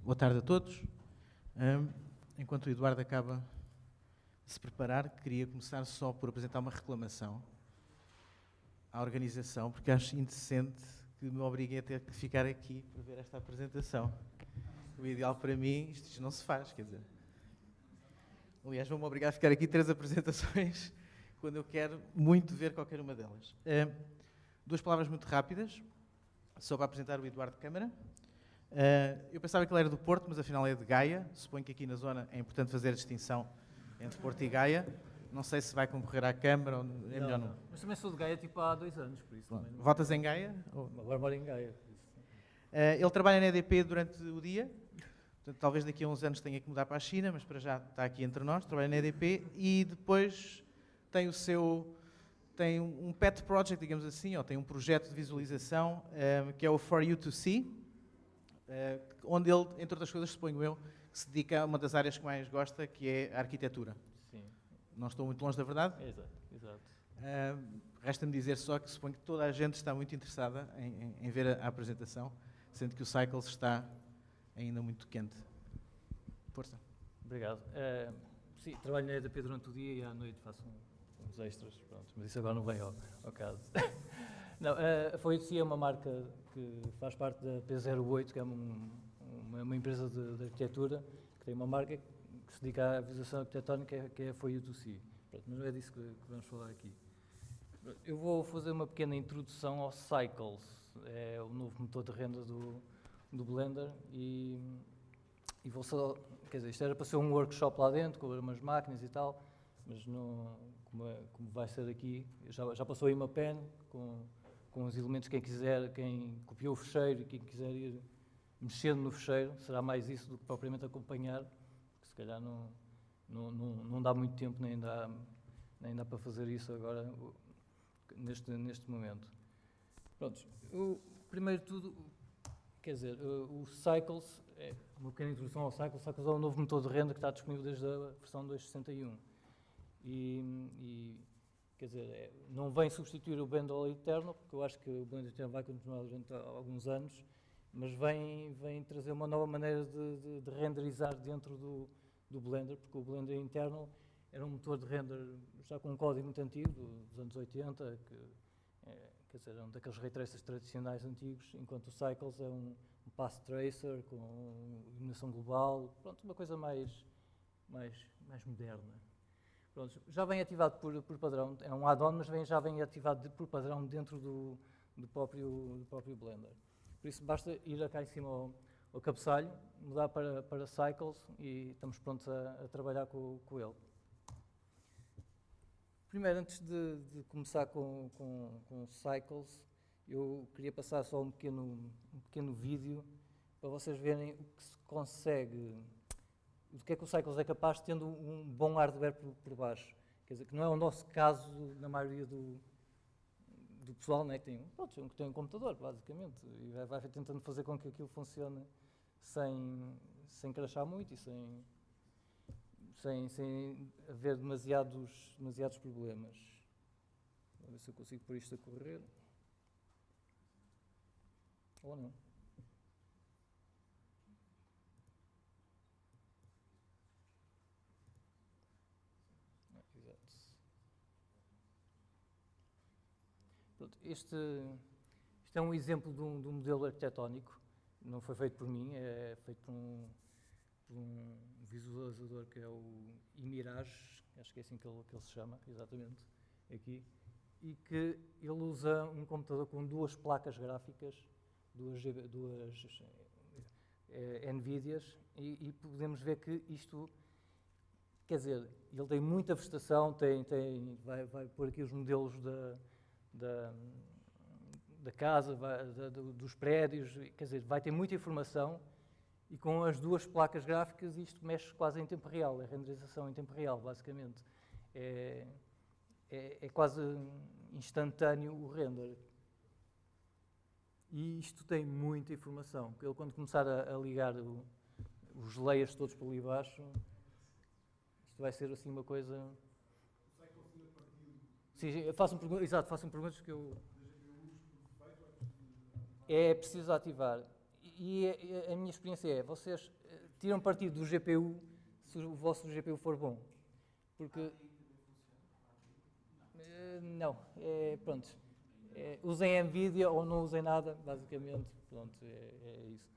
Boa tarde a todos. Enquanto o Eduardo acaba de se preparar, queria começar só por apresentar uma reclamação à organização, porque acho indecente que me obriguem a ter que ficar aqui para ver esta apresentação. O ideal para mim, isto não se faz, quer dizer. Aliás, vão-me obrigar a ficar aqui 3 apresentações quando eu quero muito ver qualquer uma delas. 2 palavras muito rápidas, só para apresentar o Eduardo Câmara. Eu pensava que ele era do Porto, mas afinal é de Gaia. Suponho que aqui na zona é importante fazer a distinção entre Porto e Gaia. Não sei se vai concorrer à Câmara ou é melhor não. Mas também sou de Gaia tipo há 2 anos, por isso. Também não... Votas em Gaia? Agora moro em Gaia. Ele trabalha na EDP durante o dia. Portanto, talvez daqui a uns anos tenha que mudar para a China, mas para já está aqui entre nós, trabalha na EDP e depois tem tem um pet project, digamos assim, ou tem um projeto de visualização que é o For You to See, onde ele, entre outras coisas, suponho eu, que se dedica a uma das áreas que mais gosta, que é a arquitetura. Sim. Não estou muito longe da verdade? Exato. Resta-me dizer só que suponho que toda a gente está muito interessada em ver a apresentação, sendo que o Cycles está ainda muito quente. Força. Obrigado. Sim, trabalho na EDP durante o dia e à noite faço uns extras, pronto, mas isso agora não vem ao caso. Não, a For You to See é uma marca que faz parte da P08, que é uma empresa de arquitetura, que tem uma marca que se dedica à visualização arquitetónica, que é a For You to See. Pronto, mas não é disso que vamos falar aqui. Eu vou fazer uma pequena introdução ao Cycles, é o novo motor de renda do Blender e vou só, quer dizer, isto era para ser um workshop lá dentro, com umas máquinas e tal, mas não, como vai ser aqui, já passou aí uma pen com os elementos, quem copiou o fecheiro e quem quiser ir mexendo no fecheiro, será mais isso do que propriamente acompanhar, porque se calhar não dá muito tempo, nem dá para fazer isso agora, neste momento. Pronto, primeiro de tudo, quer dizer, o Cycles, uma pequena introdução ao Cycles. O Cycles é um novo motor de renda que está disponível desde a versão 2.61. E quer dizer, não vem substituir o Blender Eternal, porque eu acho que o Blender Eternal vai continuar durante alguns anos, mas vem trazer uma nova maneira de renderizar dentro do Blender, porque o Blender Eternal era um motor de render já com um código muito antigo, dos anos 80, quer dizer, é um daqueles ray tracers tradicionais antigos, enquanto o Cycles é um path tracer com iluminação global, pronto, uma coisa mais moderna. Pronto, já vem ativado por padrão, é um add-on, mas já vem ativado por padrão dentro do próprio Blender. Por isso basta ir cá em cima ao cabeçalho, mudar para Cycles e estamos prontos a trabalhar com ele. Primeiro, antes de começar com Cycles, eu queria passar só um pequeno vídeo para vocês verem o que se consegue, do que é que o Cycles é capaz tendo um bom hardware por baixo. Quer dizer, que não é o nosso caso na maioria do pessoal, né, que tem um computador, basicamente, e vai tentando fazer com que aquilo funcione sem crashar muito e sem haver demasiados problemas. Vou ver se eu consigo pôr isto a correr. Ou não. Exato. Pronto, isto é um exemplo de um modelo arquitetónico. Não foi feito por mim, é feito por um visualizador que é o Imirage, acho que é assim que ele se chama, exatamente, aqui, e que ele usa um computador com 2 placas gráficas, duas NVIDIAs, e podemos ver que isto, quer dizer, ele tem muita vegetação, vai pôr aqui os modelos da casa, dos prédios, quer dizer, vai ter muita informação. E com as 2 placas gráficas isto mexe quase em tempo real, é renderização em tempo real, basicamente. É quase instantâneo o render. E isto tem muita informação. Ele, quando começar a ligar os layers todos por ali abaixo, isto vai ser assim uma coisa... Sim, façam perguntas que eu... É preciso ativar. a minha experiência é, vocês tiram partido do GPU se o vosso GPU for bom. Porque... não, pronto. Usem NVIDIA ou não usem nada, basicamente, pronto, é isso.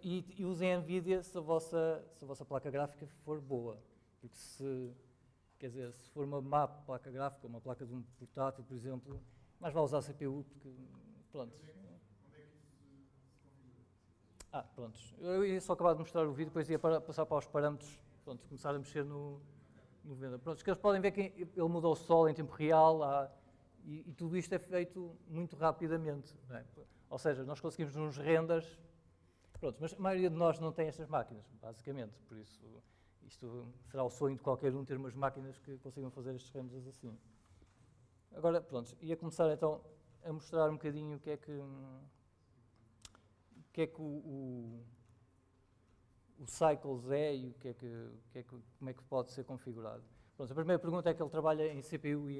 E usem NVIDIA se a vossa placa gráfica for boa. Porque quer dizer, se for uma má placa gráfica, uma placa de um portátil, por exemplo, mais vale usar a CPU, porque, pronto. Pronto. Eu ia só acabar de mostrar o vídeo, depois ia passar para os parâmetros, pronto, começar a mexer no venda. Pronto, que eles podem ver que ele muda o sol em tempo real, e tudo isto é feito muito rapidamente. Não é? Ou seja, nós conseguimos nos renders, pronto, mas a maioria de nós não tem estas máquinas, basicamente, por isso isto será o sonho de qualquer um ter umas máquinas que consigam fazer estes renders assim. Agora, pronto, ia começar então a mostrar um bocadinho o que é que o Cycles é e como é que pode ser configurado. Pronto, a primeira pergunta é que ele trabalha em CPU e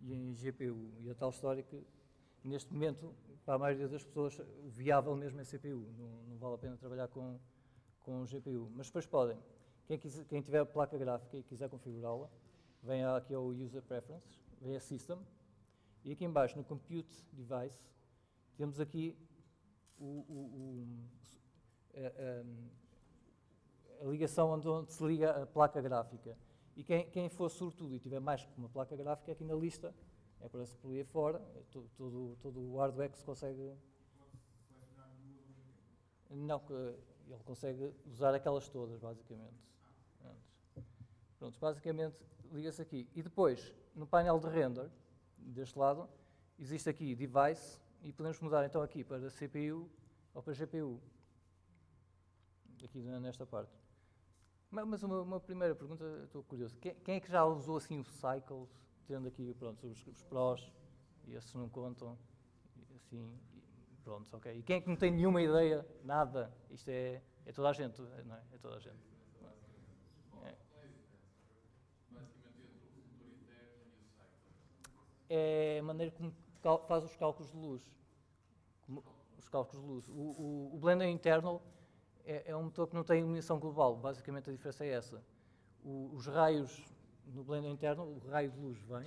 em GPU, e a tal história que, neste momento, para a maioria das pessoas, o viável mesmo é CPU, não vale a pena trabalhar com GPU, mas depois podem. Quem tiver placa gráfica e quiser configurá-la, vem aqui ao User Preferences, vem a System, e aqui em baixo, no Compute Device, temos aqui a ligação onde se liga a placa gráfica. E quem for sortudo e tiver mais que uma placa gráfica, aqui na lista, aparece por aí fora, todo o hardware que se consegue... Não, ele consegue usar aquelas todas, basicamente. Pronto, basicamente liga-se aqui. E depois, no painel de render, deste lado, existe aqui Device, e podemos mudar então aqui para CPU ou para GPU. Aqui nesta parte. Mas uma primeira pergunta, estou curioso. Quem é que já usou assim o Cycles, tendo aqui pronto, os prós, e esses não contam, e assim, pronto, ok. E quem é que não tem nenhuma ideia, nada? Isto é toda a gente, não é? É toda a gente. É a maneira como faz os cálculos de luz. O Blender Internal é um motor que não tem iluminação global, basicamente a diferença é essa. Os raios no Blender Internal, o raio de luz vem,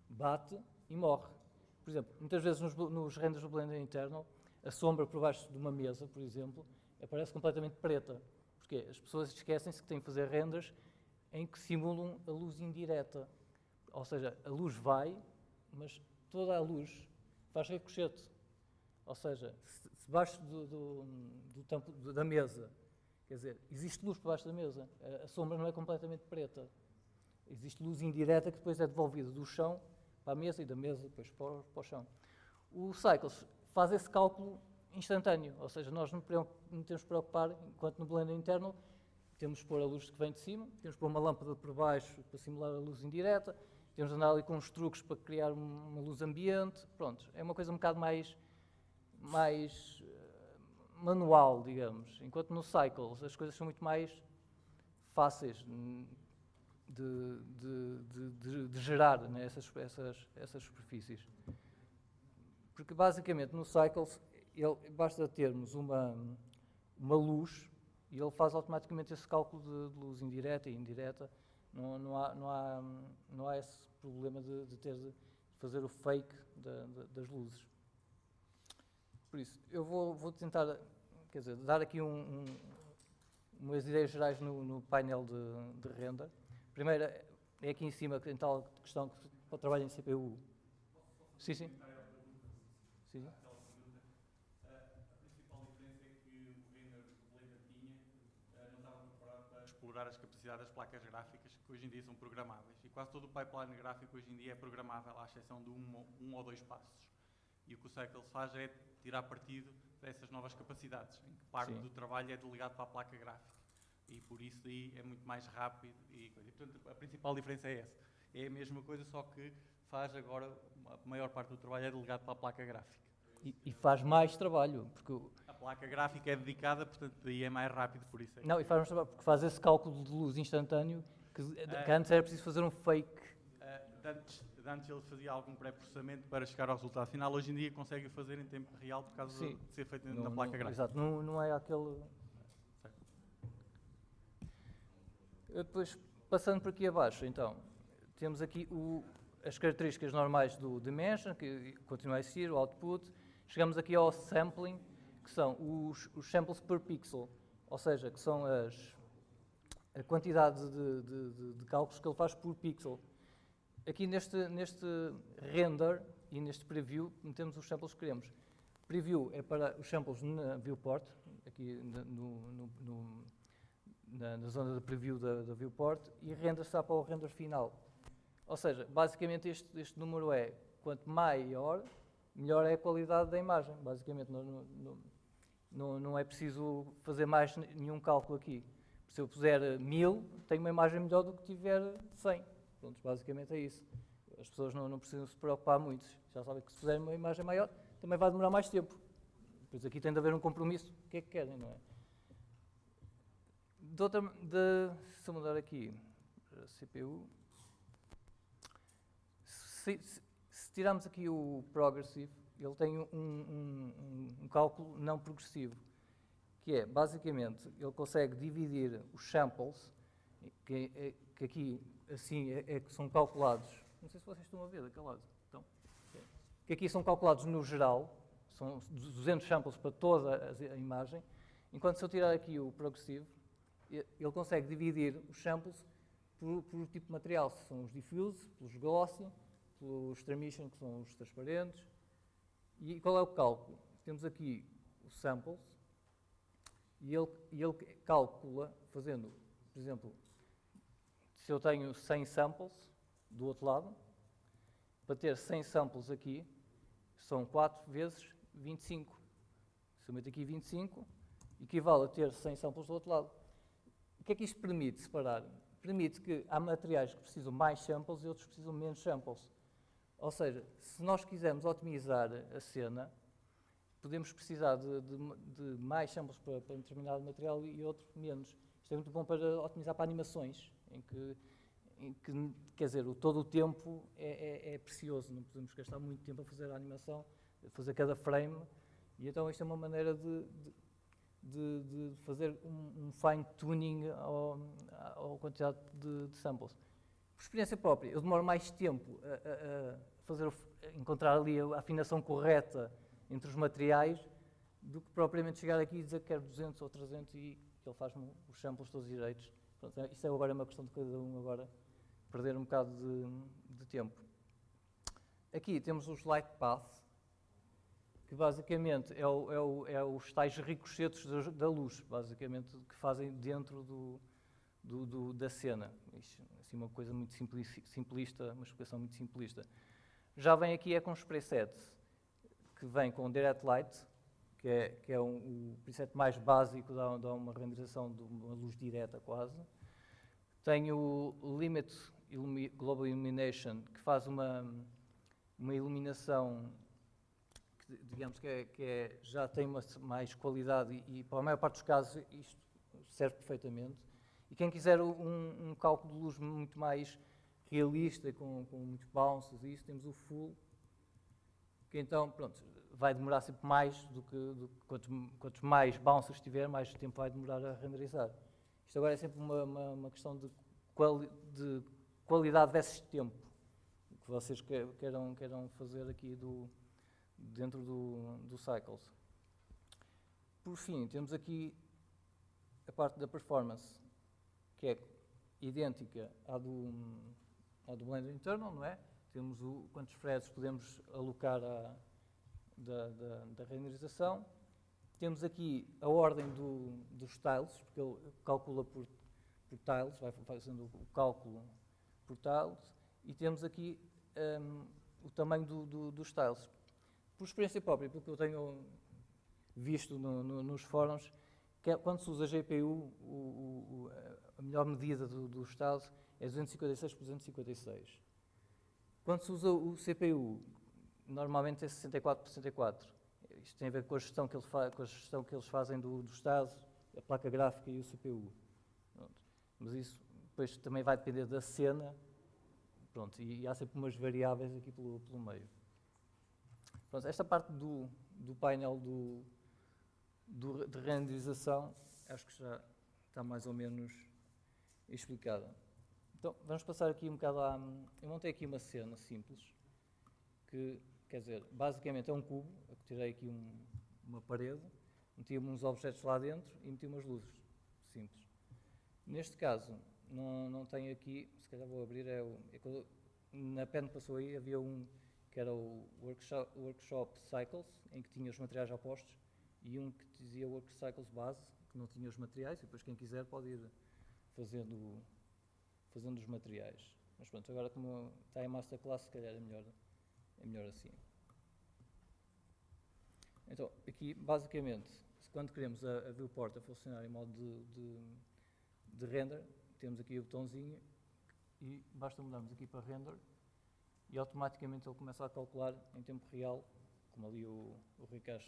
bate e morre. Por exemplo, muitas vezes nos renders do Blender Internal, a sombra por baixo de uma mesa, por exemplo, aparece completamente preta. Porque as pessoas esquecem-se que têm que fazer renders em que simulam a luz indireta. Ou seja, a luz vai, mas toda a luz faz ricochete. Ou seja, se baixo do tampo da mesa, quer dizer, existe luz por baixo da mesa, a sombra não é completamente preta. Existe luz indireta que depois é devolvida do chão para a mesa e da mesa depois para o chão. O Cycles faz esse cálculo instantâneo, ou seja, nós não temos que preocupar, enquanto no Blender Internal temos que pôr a luz que vem de cima, temos que pôr uma lâmpada por baixo para simular a luz indireta, temos de andar ali com uns truques para criar uma luz ambiente, pronto, é uma coisa um bocado mais manual, digamos, enquanto no Cycles as coisas são muito mais fáceis de gerar, né, essas superfícies. Porque basicamente no Cycles basta termos uma luz e ele faz automaticamente esse cálculo de luz indireta e indireta. Não há esse problema de ter de fazer o fake das luzes. Por isso, eu vou tentar, quer dizer, dar aqui umas ideias gerais no painel de render. Primeiro, é aqui em cima, em tal questão que o trabalho em CPU. Sim, sim. Sim. Explorar as capacidades das placas gráficas que hoje em dia são programáveis. E quase todo o pipeline gráfico hoje em dia é programável, à exceção de um ou dois passos. E o que o Cycles faz é tirar partido dessas novas capacidades, em que parte do trabalho é delegado para a placa gráfica. E por isso aí é muito mais rápido. E portanto, a principal diferença é essa. É a mesma coisa, só que faz agora, a maior parte do trabalho é delegado para a placa gráfica. E faz mais trabalho, porque... A placa gráfica é dedicada, portanto, aí é mais rápido, por isso é. Não, e faz mais trabalho, porque faz esse cálculo de luz instantâneo, que antes era preciso fazer um fake. antes ele fazia algum pré-processamento para chegar ao resultado final. Hoje em dia consegue fazer em tempo real por causa Sim. de ser feito na placa gráfica. Exato, não é aquele... Certo. Depois, passando por aqui abaixo, então, temos aqui as características normais do dimension, que continua a existir, o output. Chegamos aqui ao sampling, que são os samples per pixel, ou seja, que são a quantidade de cálculos que ele faz por pixel. Aqui neste render e neste preview, metemos os samples que queremos. Preview é para os samples na viewport, aqui na zona de preview da viewport, e render está para o render final. Ou seja, basicamente este número é, quanto maior, melhor é a qualidade da imagem. Basicamente, não é preciso fazer mais nenhum cálculo aqui. Se eu puser 1000, tenho uma imagem melhor do que tiver 100. Pronto, basicamente é isso. As pessoas não precisam se preocupar muito. Já sabem que se puserem uma imagem maior, também vai demorar mais tempo. Pois aqui tem de haver um compromisso. O que é que querem, não é? Se eu mudar aqui para a CPU, se tirarmos aqui o progressive, ele tem um cálculo não progressivo, que é, basicamente, ele consegue dividir os samples, que aqui, assim, que são calculados, não sei se vocês estão a ver daquele lado, então, que aqui são calculados no geral, são 200 samples para toda a imagem, enquanto se eu tirar aqui o progressive, ele consegue dividir os samples por tipo de material, se são os diffuse, pelos glossy, pelos transmission, que são os transparentes. E qual é o cálculo? Temos aqui os samples e ele calcula fazendo, por exemplo, se eu tenho 100 samples do outro lado, para ter 100 samples aqui, são 4 vezes 25. Se eu meto aqui 25, equivale a ter 100 samples do outro lado. O que é que isto permite separar? Permite que há materiais que precisam mais samples e outros que precisam menos samples. Ou seja, se nós quisermos otimizar a cena, podemos precisar de mais samples para um determinado material e outro menos. Isto é muito bom para otimizar para animações, em que quer dizer, todo o tempo é precioso, não podemos gastar muito tempo a fazer a animação, a fazer cada frame, e então isto é uma maneira de fazer um fine-tuning à quantidade de samples. Por experiência própria, eu demoro mais tempo a encontrar ali a afinação correta entre os materiais do que propriamente chegar aqui e dizer que quero 200 ou 300 e ele faz-me os samples todos direitos. Pronto, isto é agora uma questão de cada um agora perder um bocado de tempo. Aqui temos os light paths, que basicamente é os tais ricochetes da luz, basicamente, que fazem dentro da cena. Isto, assim, uma coisa muito simplista, uma explicação muito simplista. Já vem aqui com os presets, que vem com o Direct Light, que é o preset mais básico, dá uma renderização de uma luz direta quase. Tem o Limit Global Illumination, que faz uma iluminação que, digamos, já tem mais qualidade e, para a maior parte dos casos, isto serve perfeitamente. E quem quiser um cálculo de luz muito mais realista, com muitos bounces e isso, temos o Full, que então, pronto, vai demorar sempre mais do que quantos mais bounces tiver, mais tempo vai demorar a renderizar. Isto agora é sempre uma questão de qualidade versus tempo, que vocês queiram fazer aqui dentro do Cycles. Por fim, temos aqui a parte da performance, que é idêntica à do Blender Internal, não é? Temos quantos threads podemos alocar da renderização. Temos aqui a ordem dos tiles, porque ele calcula por tiles, vai fazendo o cálculo por tiles. E temos aqui o tamanho dos tiles. Por experiência própria, pelo que eu tenho visto nos fóruns, que quando se usa GPU, a melhor medida dos tiles é 256 por 256. Quando se usa o CPU, normalmente é 64 por 64. Isto tem a ver com a gestão que eles fazem dos tiles, a placa gráfica e o CPU. Pronto. Mas isso depois também vai depender da cena. Pronto, e há sempre umas variáveis aqui pelo meio. Pronto, esta parte do painel de renderização, acho que já está mais ou menos explicada. Então, vamos passar aqui um bocado eu montei aqui uma cena simples, que, quer dizer, basicamente é um cubo, eu tirei aqui uma parede, meti uns objetos lá dentro e meti umas luzes, simples. Neste caso, não tenho aqui, se calhar vou abrir, na pen que passou aí havia que era o Workshop Cycles, em que tinha os materiais opostos, e um que dizia Work Cycles Base, que não tinha os materiais, e depois quem quiser pode ir fazendo os materiais. Mas pronto, agora como está em Masterclass, se calhar é melhor assim. Então, aqui, basicamente, quando queremos a viewport a funcionar em modo de render, temos aqui o botãozinho e basta mudarmos aqui para render e automaticamente ele começa a calcular em tempo real, como ali o Ricardo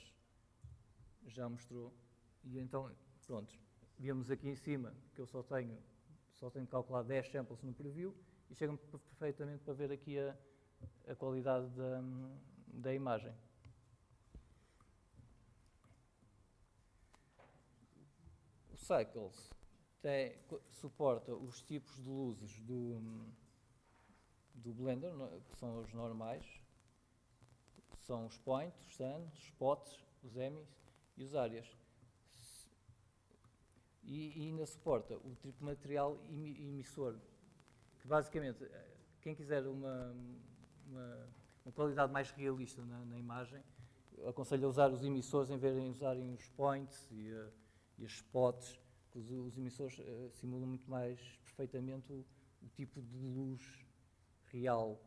já mostrou. E então, pronto, vemos aqui em cima que eu só tenho que calcular 10 samples no preview e chega-me perfeitamente para ver aqui a qualidade da imagem. O Cycles suporta os tipos de luzes do Blender, que são os normais, são os points, os suns, os spots, os emis e os áreas. E ainda suporta o tipo de material emissor, que basicamente, quem quiser uma qualidade mais realista na imagem, aconselho a usar os emissores em vez de usarem os points e os spots, que os emissores simulam muito mais perfeitamente o tipo de luz real.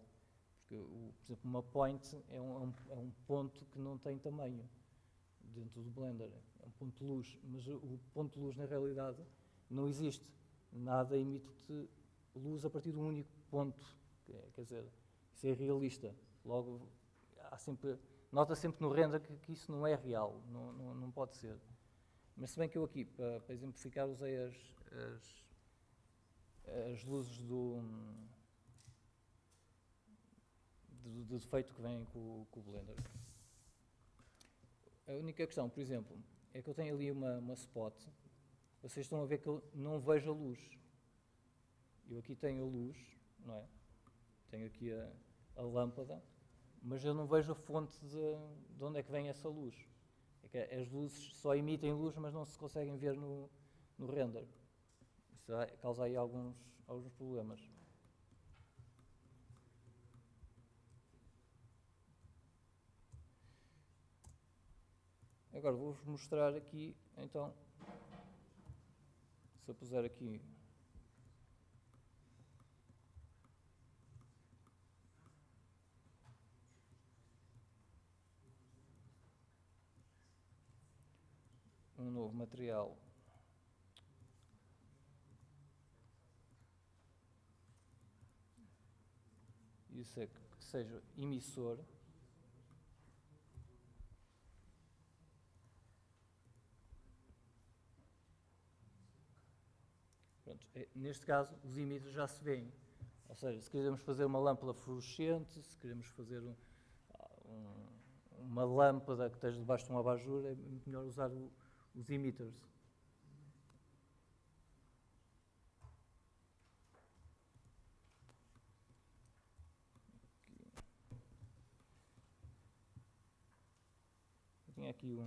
Porque, por exemplo, uma point é um ponto que não tem tamanho dentro do Blender. É um ponto de luz, mas o ponto de luz na realidade não existe. Nada emite luz a partir de um único ponto. Quer dizer, isso é realista. Logo, nota sempre no render que isso não é real, não pode ser. Mas se bem que eu aqui, para exemplificar, usei as luzes do defeito que vem com o Blender. A única questão, por exemplo, é que eu tenho ali uma spot. Vocês estão a ver que eu não vejo a luz. Eu aqui tenho a luz, não é? Tenho aqui a lâmpada, mas eu não vejo a fonte de onde é que vem essa luz. É que as luzes só emitem luz, mas não se conseguem ver no render. Isso causa aí alguns problemas. Agora vou-vos mostrar aqui, então, se eu puser aqui um novo material isso é que seja emissor, pronto, neste caso os emitters já se veem, ou seja, se queremos fazer uma lâmpada fluorescente, se queremos fazer uma lâmpada que esteja debaixo de um abajur, é muito melhor usar os emitters. Eu tinha aqui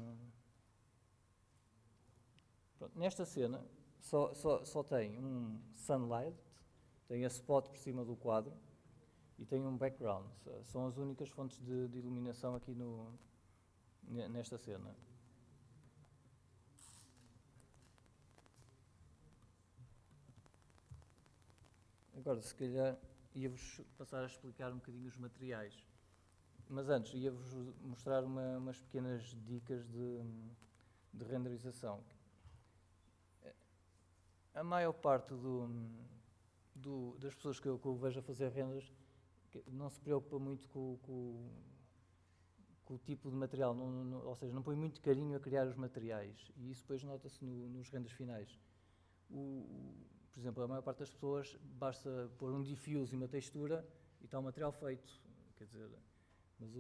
Pronto, nesta cena só tem um sunlight, tem a spot por cima do quadro e tem um background. São as únicas fontes de iluminação aqui nesta cena. Agora, se calhar, ia-vos passar a explicar um bocadinho os materiais. Mas antes, ia-vos mostrar umas pequenas dicas de renderização. A maior parte das pessoas que eu vejo a fazer renders não se preocupa muito com o tipo de material, ou seja, não põe muito carinho a criar os materiais. E isso depois nota-se nos renders finais. Por exemplo, a maior parte das pessoas basta pôr um diffuse e uma textura e está o material feito, quer dizer, mas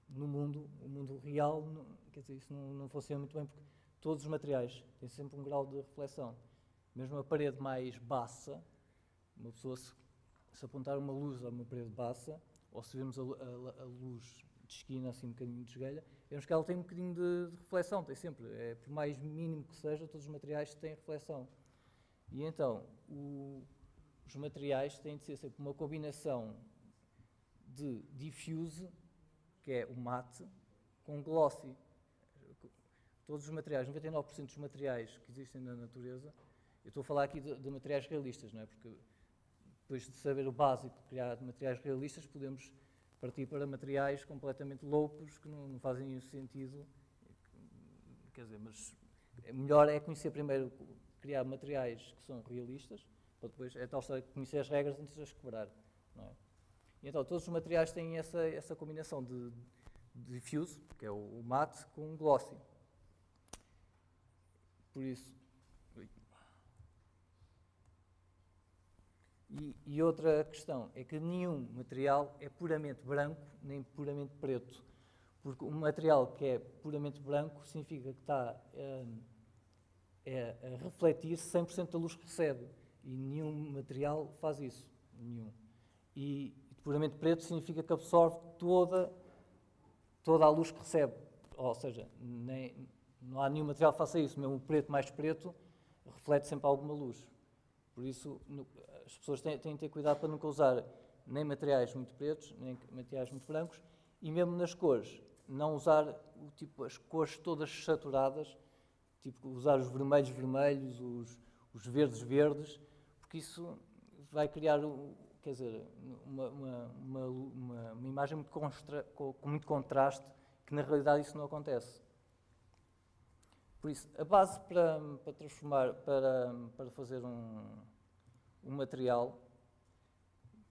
no mundo real, quer dizer, isso não funciona muito bem, porque todos os materiais têm sempre um grau de reflexão. Mesmo a parede mais baça, uma pessoa se apontar uma luz a uma parede baça, ou se vemos a luz de esquina, assim um bocadinho de esguelha, vemos que ela tem um bocadinho de reflexão, tem sempre, por mais mínimo que seja, todos os materiais têm reflexão. E então, os materiais têm de ser sempre uma combinação de diffuse, que é o mate, com glossy. Todos os materiais, 99% dos materiais que existem na natureza, eu estou a falar aqui de materiais realistas, não é? Porque depois de saber o básico de criar materiais realistas, podemos partir para materiais completamente loucos, que não fazem nenhum sentido. Quer dizer, mas melhor é conhecer primeiro, criar materiais que são realistas, para depois, é tal história de conhecer as regras antes de as quebrar, não é? E então, todos os materiais têm essa combinação de diffuse, que é o mate, com glossy. Por isso... E outra questão é que nenhum material é puramente branco nem puramente preto, porque um material que é puramente branco significa que está a refletir 100% da luz que recebe, e nenhum material faz isso, nenhum. E puramente preto significa que absorve toda a luz que recebe, ou seja, não há nenhum material que faça isso, mesmo o preto mais preto reflete sempre alguma luz. Por isso, as pessoas têm de ter cuidado para nunca usar nem materiais muito pretos, nem materiais muito brancos, e mesmo nas cores, não usar as cores todas saturadas, tipo usar os vermelhos vermelhos, os verdes verdes, porque isso vai criar, quer dizer, uma imagem com muito contraste, que na realidade isso não acontece. Por isso, a base para transformar, para fazer um material,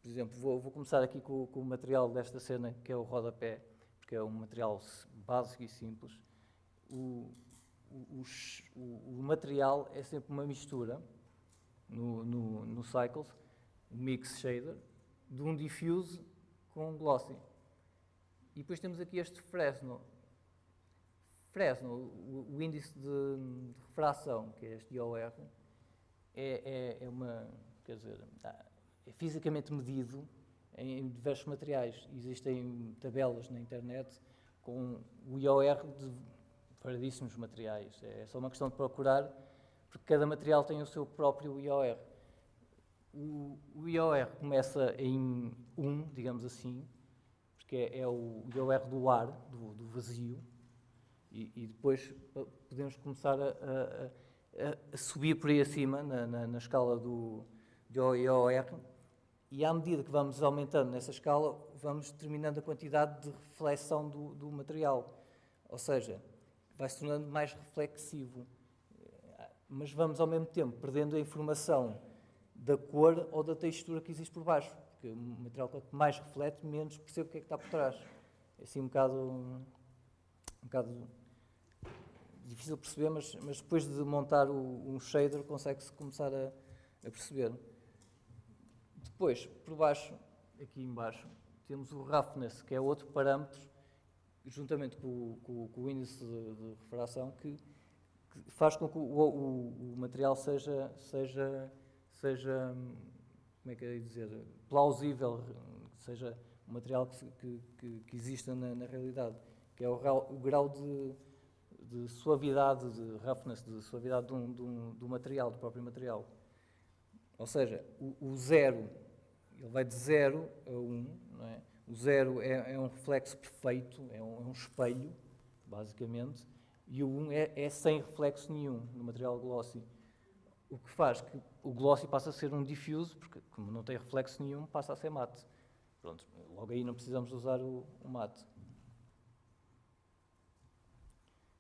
por exemplo, vou começar aqui com o material desta cena, que é o rodapé, porque é um material básico e simples. O material é sempre uma mistura, no Cycles, um mix shader, de um diffuse com um glossy. E depois temos aqui este Fresnel. O índice de refração, que é este IOR, é fisicamente medido em diversos materiais. Existem tabelas na internet com o IOR de variedíssimos materiais. É só uma questão de procurar, porque cada material tem o seu próprio IOR. O IOR começa em 1, digamos assim, porque é o IOR do ar, do vazio, e depois podemos começar a subir por aí acima, na escala do IOR, e à medida que vamos aumentando nessa escala, vamos determinando a quantidade de reflexão do material. Ou seja, vai se tornando mais reflexivo. Mas vamos ao mesmo tempo perdendo a informação da cor ou da textura que existe por baixo. Porque o material, quanto mais reflete, menos percebe o que é que está por trás. É assim um bocado difícil de perceber, mas depois de montar um shader consegue-se começar a perceber. Depois, por baixo, aqui embaixo, temos o roughness, que é outro parâmetro, juntamente com o índice de refração, que faz com que o material seja, como é que é dizer, plausível, seja um material que exista na realidade, que é o grau de suavidade, de roughness, de suavidade do material, do próprio material. Ou seja, o 0, ele vai de 0 a 1, não é? O 0 é um reflexo perfeito, é um espelho, basicamente, e o 1 é sem reflexo nenhum no material glossy. O que faz que o glossy passa a ser um diffuse, porque como não tem reflexo nenhum, passa a ser mate. Pronto, logo aí não precisamos usar o mate.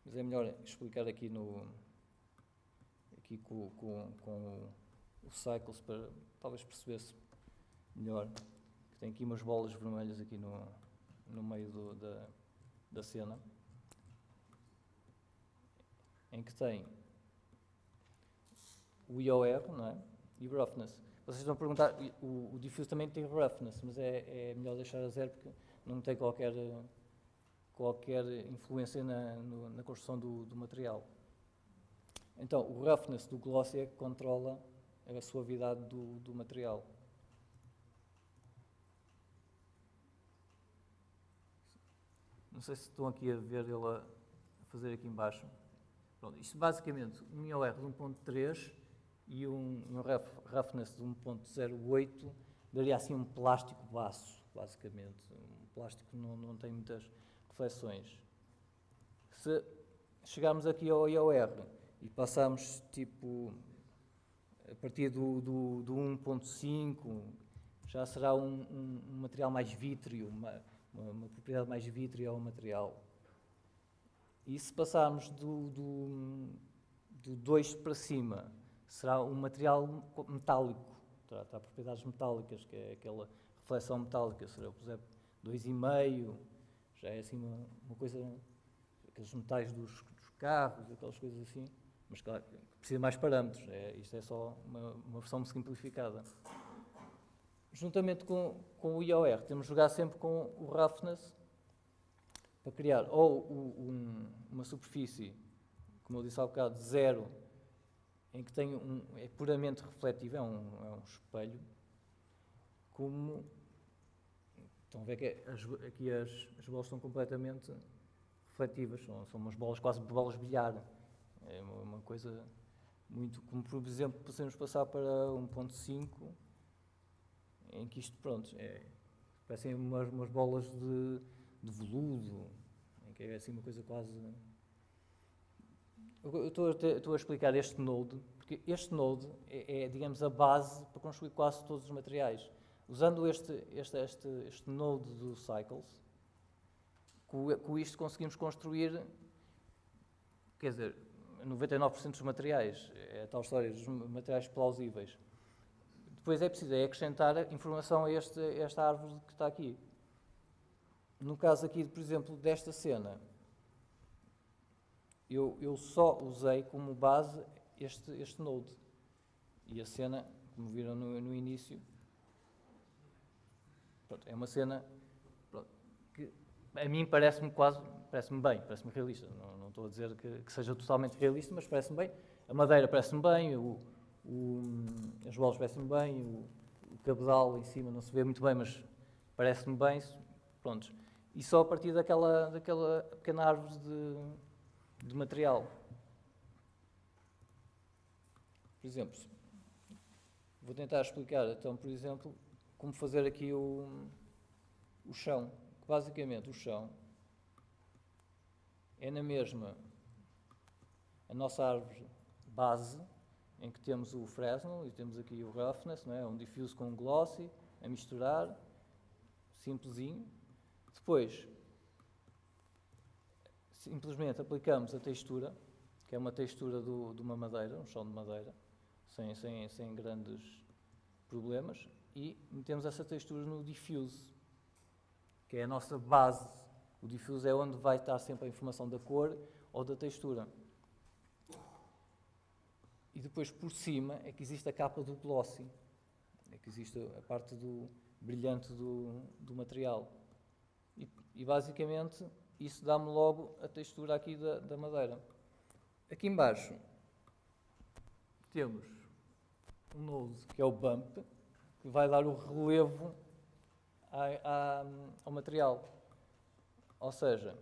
Mas é melhor explicar aqui com o Cycles para talvez perceber-se melhor. Tem aqui umas bolas vermelhas aqui no meio da cena, em que tem o IOR, não é? E o roughness. Vocês estão a perguntar, o diffuse também tem roughness, mas é melhor deixar a 0 porque não tem qualquer influência na construção do material. Então, o roughness do glossy é que controla a suavidade do material. Não sei se estão aqui a ver ele a fazer aqui em baixo. Pronto, isto basicamente, um IOR de 1.3 e um roughness de 1.08 daria assim um plástico baço, basicamente. Um plástico que não tem muitas reflexões. Se chegarmos aqui ao IOR e passarmos tipo a partir do 1.5, já será um material mais vítreo, uma propriedade mais vítrea ao material. E se passarmos do 2 para cima, será um material metálico, terá propriedades metálicas, que é aquela reflexão metálica. Se eu puser 2,5, já é assim uma coisa, aqueles metais dos carros, aquelas coisas assim, mas claro, precisa de mais parâmetros, isto é só uma versão simplificada. Juntamente com o IOR, temos de jogar sempre com o roughness para criar ou uma superfície, como eu disse há bocado, 0, em que tem é puramente refletivo, é um espelho, como estão a ver que aqui as bolas estão completamente refletivas, são umas bolas, quase bolas de bilhar. É uma coisa muito, como por exemplo, podemos passar para 1.5, em que isto, pronto, parecem umas bolas de veludo, em que é assim uma coisa quase... Eu estou a explicar este node, porque este node digamos, a base para construir quase todos os materiais. Usando este node do Cycles, com isto conseguimos construir, quer dizer, 99% dos materiais, é a tal história dos materiais plausíveis. Depois é preciso acrescentar informação a esta árvore que está aqui. No caso aqui, por exemplo, desta cena, eu só usei como base este node. E a cena, como viram no início, pronto, é uma cena que a mim parece-me bem, parece-me realista. Não estou a dizer que seja totalmente realista, mas parece-me bem. A madeira parece-me bem, as bolas parecem-me bem, o cabedal em cima não se vê muito bem, mas parece-me bem. Pronto. E só a partir daquela pequena árvore de material. Por exemplo, vou tentar explicar, então, por exemplo, como fazer aqui o chão. Basicamente, o chão é na mesma a nossa árvore base, em que temos o Fresnel e temos aqui o Roughness, não é? Um diffuse com um glossy, a misturar, simplesinho. Depois, simplesmente aplicamos a textura, que é uma textura de uma madeira, um chão de madeira, sem grandes problemas, e metemos essa textura no diffuse, que é a nossa base. O diffuse é onde vai estar sempre a informação da cor ou da textura. E depois, por cima, é que existe a capa do glossy, é que existe a parte do brilhante do material. E basicamente, isso dá-me logo a textura aqui da madeira. Aqui embaixo temos um node, que é o bump, que vai dar o relevo ao material. Ou seja,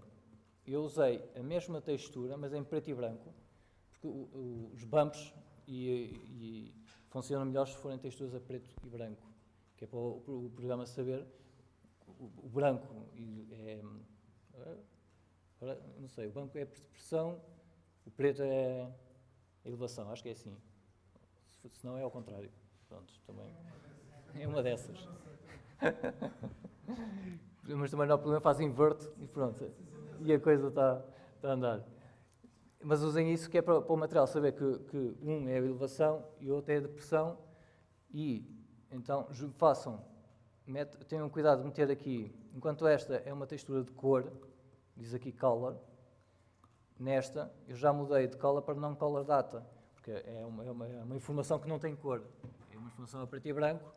eu usei a mesma textura, mas em preto e branco, porque os bumps funcionam melhor se forem texturas a preto e branco, que é para o programa saber. O branco não sei, o branco é pressão, o preto é elevação, acho que é assim. Se não é ao contrário. Pronto, também é uma dessas. Mas também não há problema, faz inverte e pronto. E a coisa está a andar. Mas usem isso que é para o material saber que um é a elevação e o outro é a depressão. E então tenham cuidado de meter aqui, enquanto esta é uma textura de cor, diz aqui color, nesta eu já mudei de color para não color data, porque é uma informação que não tem cor. é uma informação a preto e branco,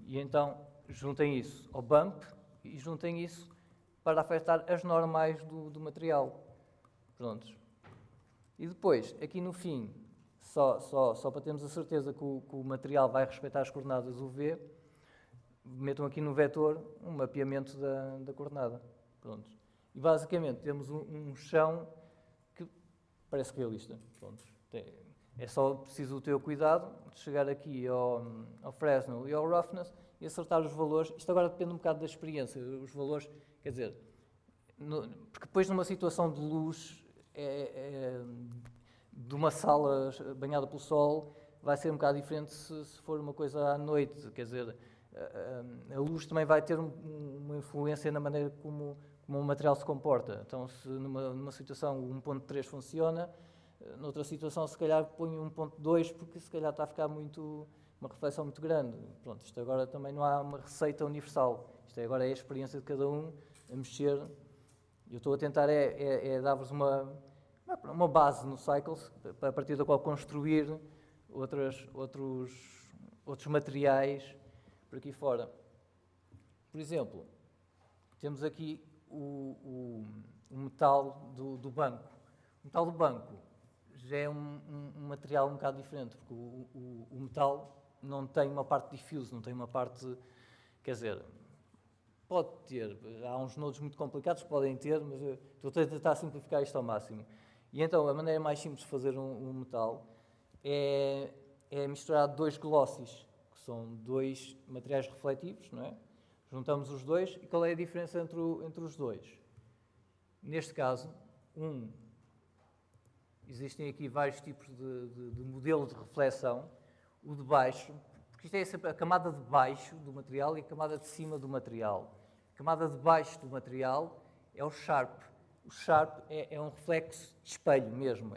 e então juntem isso ao bump e juntem isso para afetar as normais do material. Prontos. E depois, aqui no fim, só para termos a certeza que o material vai respeitar as coordenadas UV, metam aqui no vetor um mapeamento da coordenada. Pronto. E basicamente temos um chão que parece realista. Pronto. É só preciso ter o cuidado de chegar aqui ao Fresnel e ao Roughness e acertar os valores. Isto agora depende um bocado da experiência. Os valores, quer dizer, porque depois numa situação de luz de uma sala banhada pelo sol vai ser um bocado diferente se for uma coisa à noite. Quer dizer, a luz também vai ter uma influência na maneira como o material se comporta. Então, se numa situação o 1.3 funciona, noutra situação se calhar ponho 1.2 porque se calhar está a ficar uma reflexão muito grande. Pronto, isto agora também não há uma receita universal. Isto agora é a experiência de cada um a mexer. Eu estou a tentar dar-vos uma base no Cycles, a partir da qual construir outros materiais por aqui fora. Por exemplo, temos aqui o metal do banco. O metal do banco já é um material um bocado diferente, porque o metal não tem uma parte diffuse, não tem uma parte, quer dizer, pode ter, há uns nodos muito complicados que podem ter, mas eu estou a tentar simplificar isto ao máximo. E então, a maneira mais simples de fazer um metal é misturar dois glossies, que são dois materiais refletivos, não é? Juntamos os dois, e qual é a diferença entre os dois? Neste caso, existem aqui vários tipos de modelo de reflexão. O de baixo, porque isto é sempre a camada de baixo do material e a camada de cima do material. A camada de baixo do material é o Sharp. O Sharp é um reflexo de espelho mesmo.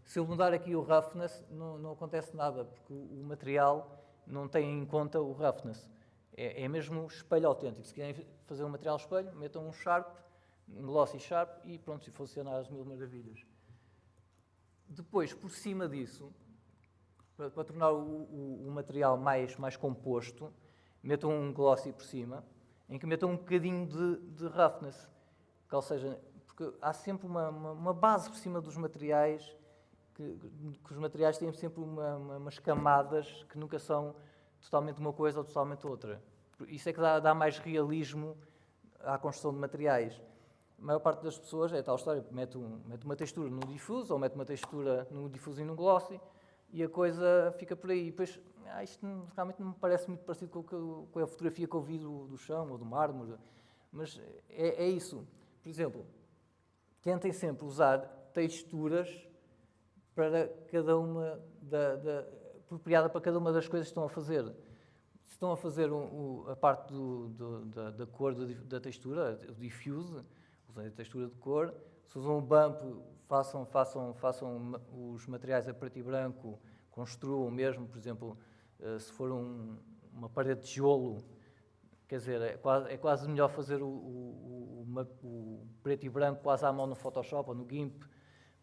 Se eu mudar aqui o Roughness, não acontece nada, porque o material não tem em conta o Roughness. É mesmo um espelho autêntico. Se quiserem fazer um material espelho, metam um Sharp, um Glossy Sharp e pronto, e funciona às mil maravilhas. Depois, por cima disso, para tornar o material mais composto, metam um Glossy por cima, em que metam um bocadinho de Roughness. Ou seja, porque há sempre uma base por cima dos materiais, que os materiais têm sempre umas camadas que nunca são totalmente uma coisa ou totalmente outra. Isso é que dá mais realismo à construção de materiais. A maior parte das pessoas é tal história, mete uma textura no diffuse ou mete uma textura no diffuse e no glossy e a coisa fica por aí. E depois, isto realmente não me parece muito parecido com a fotografia que eu vi do chão ou do mármore, mas é isso. Por exemplo, tentem sempre usar texturas para cada uma apropriada para cada uma das coisas que estão a fazer. Se estão a fazer a parte da cor da textura, o diffuse, usem a textura de cor. Se usam o bump, façam os materiais a preto e branco, construam mesmo, por exemplo, se for uma parede de tijolo, quer dizer, é quase melhor fazer o preto e branco quase à mão no Photoshop ou no GIMP,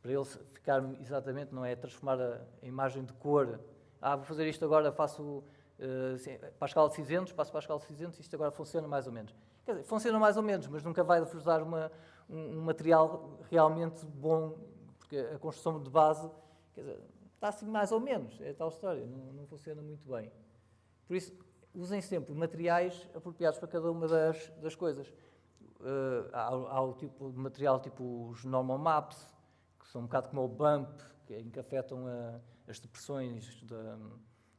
para ele ficar exatamente, não é? Transformar a imagem de cor. Vou fazer isto agora, faço para a escala de cinzentos, passo para a escala de cinzentos, isto agora funciona mais ou menos. Quer dizer, funciona mais ou menos, mas nunca vai-vos dar um material realmente bom, porque a construção de base, quer dizer, está assim mais ou menos, é tal história, não funciona muito bem. Por isso, usem sempre materiais apropriados para cada uma das coisas. Há o tipo de material tipo os normal maps, que são um bocado como o bump, que afetam as depressões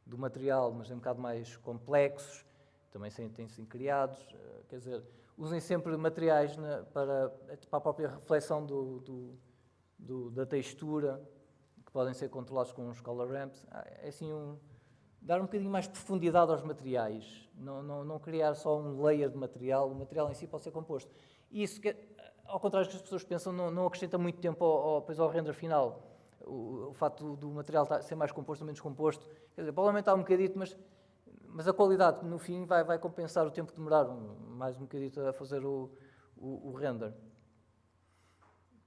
do material, mas é um bocado mais complexos, também têm sido criados. Quer dizer, usem sempre materiais para a própria reflexão da textura, que podem ser controlados com uns color ramps. É assim dar um bocadinho mais profundidade aos materiais, não criar só um layer de material, o material em si pode ser composto. E isso, ao contrário do que as pessoas pensam, não acrescenta muito tempo ao render final. O facto do material ser mais composto ou menos composto, quer dizer, pode aumentar um bocadito, mas a qualidade no fim vai compensar o tempo que demoraram mais um bocadito a fazer o render.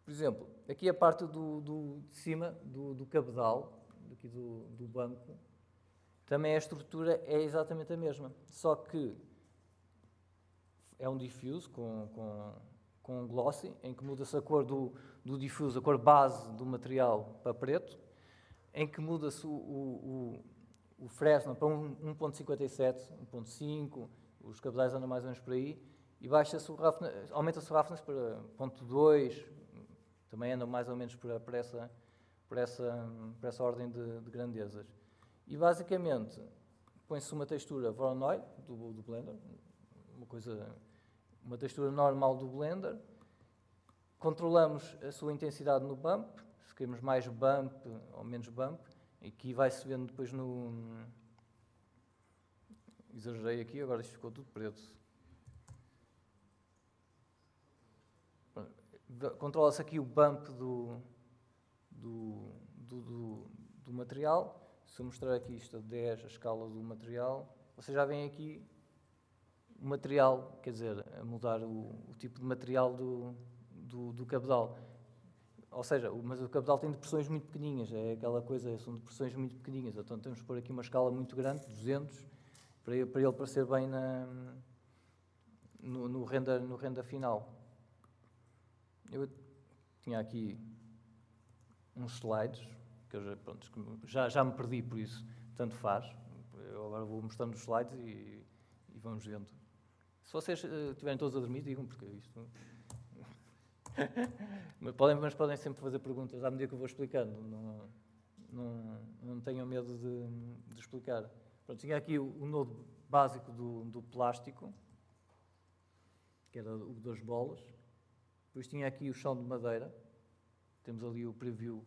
Por exemplo, aqui a parte de cima do cabedal, aqui do banco, também a estrutura é exatamente a mesma, só que é um diffuse com um glossy, em que muda-se a cor do diffuse, a cor base do material para preto, em que muda-se o Fresnel para 1.57, 1.5, os cabedais andam mais ou menos por aí, e aumenta-se o roughness para 0.2, também andam mais ou menos por essa ordem de grandezas. E basicamente põe-se uma textura Voronoi do Blender, uma textura normal do Blender, controlamos a sua intensidade no bump, se queremos mais bump ou menos bump, e aqui vai-se vendo depois no... Exagerei aqui, agora isto ficou tudo preto. Controla-se aqui o bump do material. Se eu mostrar aqui isto a 10, a escala do material, vocês já veem aqui o material, quer dizer, a mudar o tipo de material do cabedal. Ou seja, mas o cabedal tem depressões muito pequenininhas, é aquela coisa, são depressões muito pequenininhas, então temos que pôr aqui uma escala muito grande, 200, para ele parecer bem no render final. Eu tinha aqui uns slides, que eu já me perdi por isso, tanto faz. Eu agora vou mostrando os slides e vamos vendo. Se vocês estiverem todos a dormir, digam, porque isto... mas podem sempre fazer perguntas à medida que eu vou explicando. Não tenham medo de explicar. Pronto, tinha aqui o nodo básico do plástico, que era o das bolas. Depois tinha aqui o chão de madeira. Temos ali o preview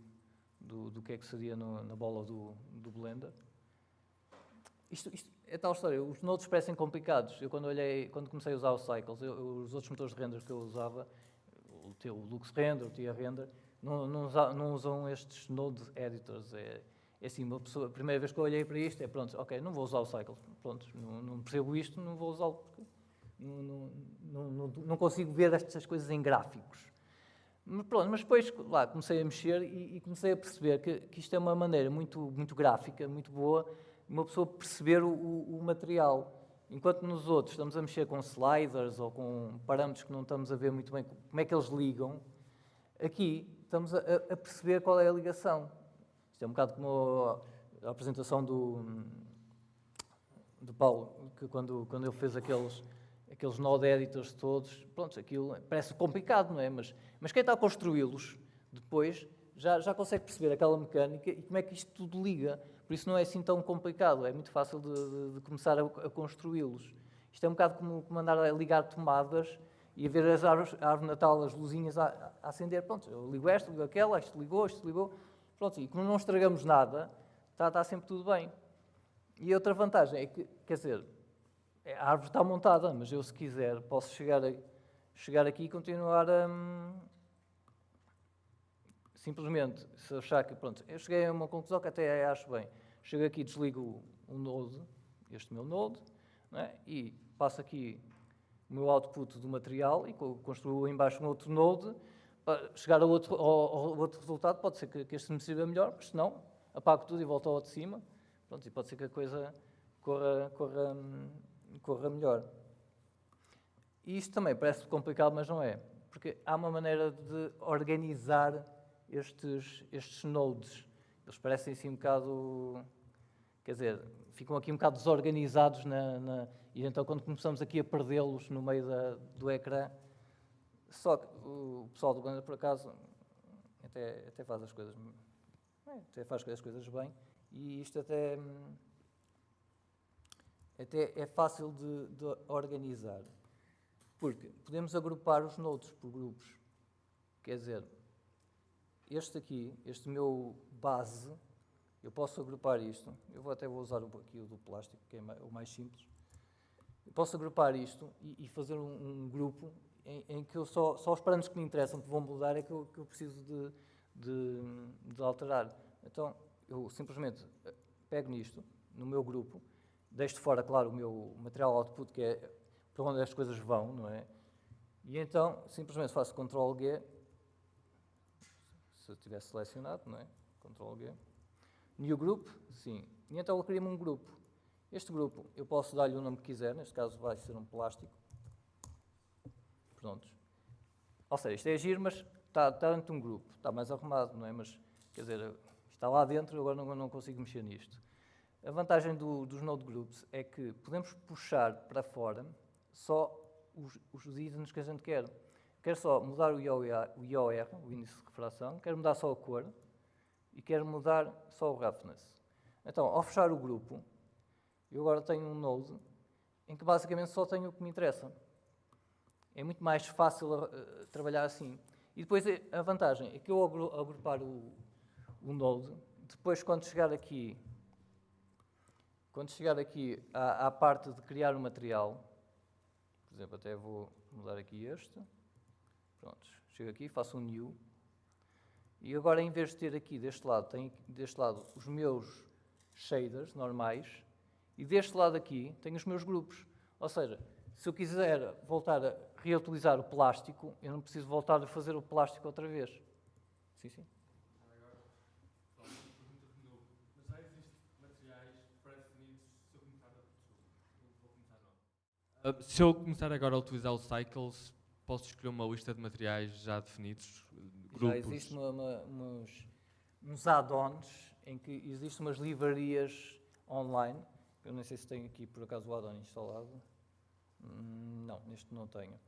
do que é que seria na bola do Blender. Isto é tal história. Os nodes parecem complicados. Eu, quando comecei a usar o Cycles, os outros motores de render que eu usava, o Lux Render, o Tia Render, não usam estes node editors. É assim, uma pessoa, a primeira vez que eu olhei para isto, pronto, ok, não vou usar o Cycles. Pronto, não percebo isto, não vou usá-lo, porque não consigo ver estas coisas em gráficos. Mas depois lá comecei a mexer e comecei a perceber que isto é uma maneira muito, muito gráfica, muito boa, uma pessoa perceber o material. Enquanto nos outros estamos a mexer com sliders ou com parâmetros que não estamos a ver muito bem como é que eles ligam, aqui estamos a perceber qual é a ligação. Isto é um bocado como a apresentação do Paulo, que quando ele fez aqueles node editors todos, pronto, aquilo parece complicado, não é? Mas quem está a construí-los depois já consegue perceber aquela mecânica e como é que isto tudo liga. Por isso não é assim tão complicado, é muito fácil de começar a construí-los. Isto é um bocado como andar a ligar tomadas e a ver a árvore de Natal, as luzinhas a acender. Pronto, eu ligo esta, ligo aquela, isto ligou. Pronto, e como não estragamos nada, está sempre tudo bem. E a outra vantagem é que, quer dizer, a árvore está montada, mas eu, se quiser, posso chegar aqui e continuar a... Simplesmente, se eu achar que, pronto, eu cheguei a uma conclusão que até acho bem. Chego aqui, desligo um node, este meu node, não é? E passo aqui o meu output do material e construo em baixo um outro node para chegar ao outro resultado. Pode ser que este me sirva melhor, mas se não, apago tudo e volto ao de cima. Pronto, e pode ser que a coisa corra melhor. E isto também parece complicado, mas não é. Porque há uma maneira de organizar estes nodes. Eles parecem assim um bocado... Quer dizer, ficam aqui um bocado desorganizados e então quando começamos aqui a perdê-los no meio do ecrã, só que o pessoal do Blender, por acaso, até faz as coisas... Até faz as coisas bem. E isto até é fácil de organizar. Porque podemos agrupar os nodes por grupos. Quer dizer, este meu base, eu posso agrupar isto. Eu até vou usar aqui o do plástico, que é o mais simples. Eu posso agrupar isto e fazer um grupo em que eu só os parâmetros que me interessam, que vão mudar, é que eu preciso de alterar. Então, eu simplesmente pego nisto, no meu grupo, deixo de fora, claro, o meu material output, que é para onde as coisas vão, não é? E então, simplesmente faço Ctrl+G, se eu tivesse selecionado, não é? Ctrl+G. New Group, sim. E então ele cria-me um grupo. Este grupo, eu posso dar-lhe o nome que quiser, neste caso vai ser um plástico. Prontos. Ou seja, isto é giro, mas está dentro de um grupo, está mais arrumado, não é? Mas, quer dizer, está lá dentro e agora não consigo mexer nisto. A vantagem dos Node Groups é que podemos puxar para fora só os itens que a gente quer. Quero só mudar o IOR, o índice de refração, quero mudar só a cor e quero mudar só o roughness. Então, ao fechar o grupo, eu agora tenho um Node em que basicamente só tenho o que me interessa. É muito mais fácil trabalhar assim. E depois a vantagem é que eu ao agrupar o Node, depois quando chegar aqui à parte de criar o material, por exemplo, até vou mudar aqui este. Pronto, chego aqui, faço um new. E agora, em vez de ter aqui deste lado, tenho deste lado os meus shaders normais e deste lado aqui tenho os meus grupos. Ou seja, se eu quiser voltar a reutilizar o plástico, eu não preciso voltar a fazer o plástico outra vez. Sim, sim. Agora, só uma pergunta de novo. Mas já existem materiais pré-definidos se eu começar se eu começar agora a utilizar o Cycles, posso escolher uma lista de materiais já definidos? Grupos? Já existem uns add-ons em que existem umas livrarias online. Eu não sei se tenho aqui por acaso o add-on instalado. Não, neste não tenho.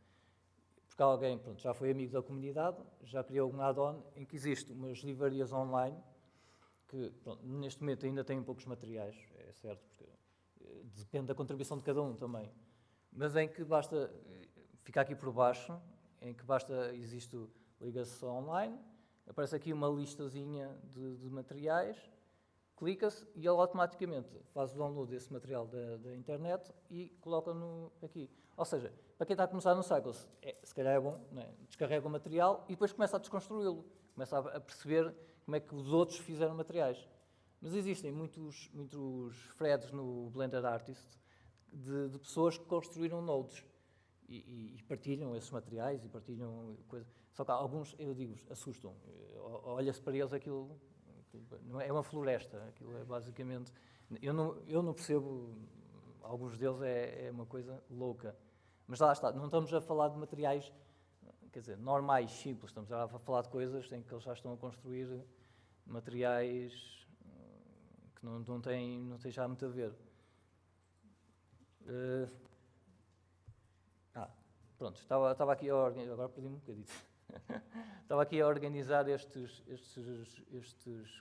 Porque alguém já foi amigo da comunidade, já criou um add-on em que existem umas livrarias online que neste momento ainda têm poucos materiais, é certo, porque depende da contribuição de cada um também. Mas em que basta, fica aqui por baixo, em que basta, existe liga-se online, aparece aqui uma listazinha de materiais, clica-se e ele automaticamente faz o download desse material da internet e coloca-no aqui. Ou seja, para quem está a começar no Cycles, se calhar é bom, não é? Descarrega o material e depois começa a desconstruí-lo, começa a perceber como é que os outros fizeram materiais. Mas existem muitos threads no Blender Artist de pessoas que construíram nodes e partilham esses materiais e partilham coisas. Só que alguns, eu digo, assustam. Olha-se para eles aquilo não é uma floresta, aquilo é basicamente... Eu não percebo, alguns deles é uma coisa louca. Mas lá está, não estamos a falar de materiais, quer dizer, normais, simples, estamos a falar de coisas em que eles já estão a construir materiais que não têm já muito a ver. Pronto, estava aqui a organizar, agora perdi-me um bocadinho. Estava aqui a organizar estes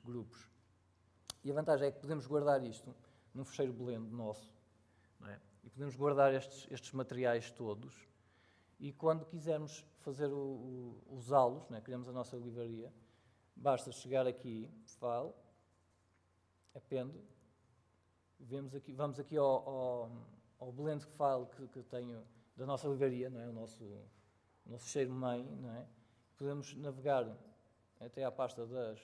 grupos. E a vantagem é que podemos guardar isto num fecheiro blend nosso, não é? E podemos guardar estes materiais todos e quando quisermos fazer usá-los, não é? Criamos a nossa livraria, basta chegar aqui, File, Append, vamos aqui ao blend file que tenho da nossa livraria, não é? O nosso fecheiro main, não é? Podemos navegar até à pasta das...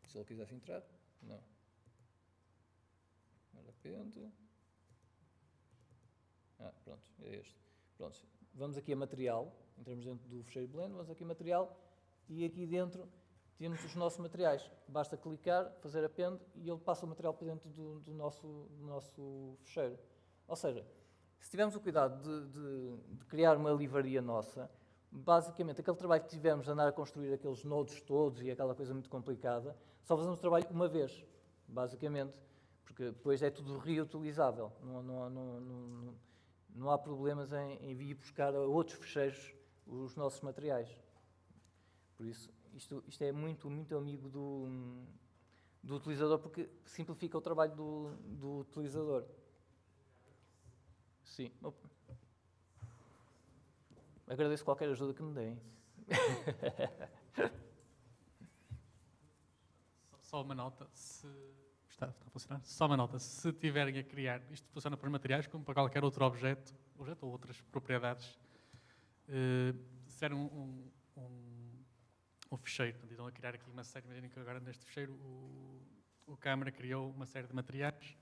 Se ele quisesse entrar, não. De repente... pronto, é este. Pronto, vamos aqui a material, entramos dentro do fecheiro blend, vamos aqui a material e aqui dentro temos os nossos materiais. Basta clicar, fazer append e ele passa o material para dentro do nosso fecheiro. Ou seja, se tivermos o cuidado de criar uma livraria nossa, basicamente aquele trabalho que tivemos de andar a construir aqueles nodes todos e aquela coisa muito complicada, só fazemos o trabalho uma vez, basicamente, porque depois é tudo reutilizável. Não há problemas em ir buscar a outros fecheiros os nossos materiais. Por isso, isto é muito, muito amigo do utilizador, porque simplifica o trabalho do utilizador. Sim. Agradeço qualquer ajuda que me deem. Só uma nota, está a funcionar? Só uma nota, se tiverem a criar, isto funciona para os materiais como para qualquer outro objeto ou outras propriedades, se era um fecheiro, portanto, estão a criar aqui uma série, imaginem que agora neste fecheiro o câmara criou uma série de materiais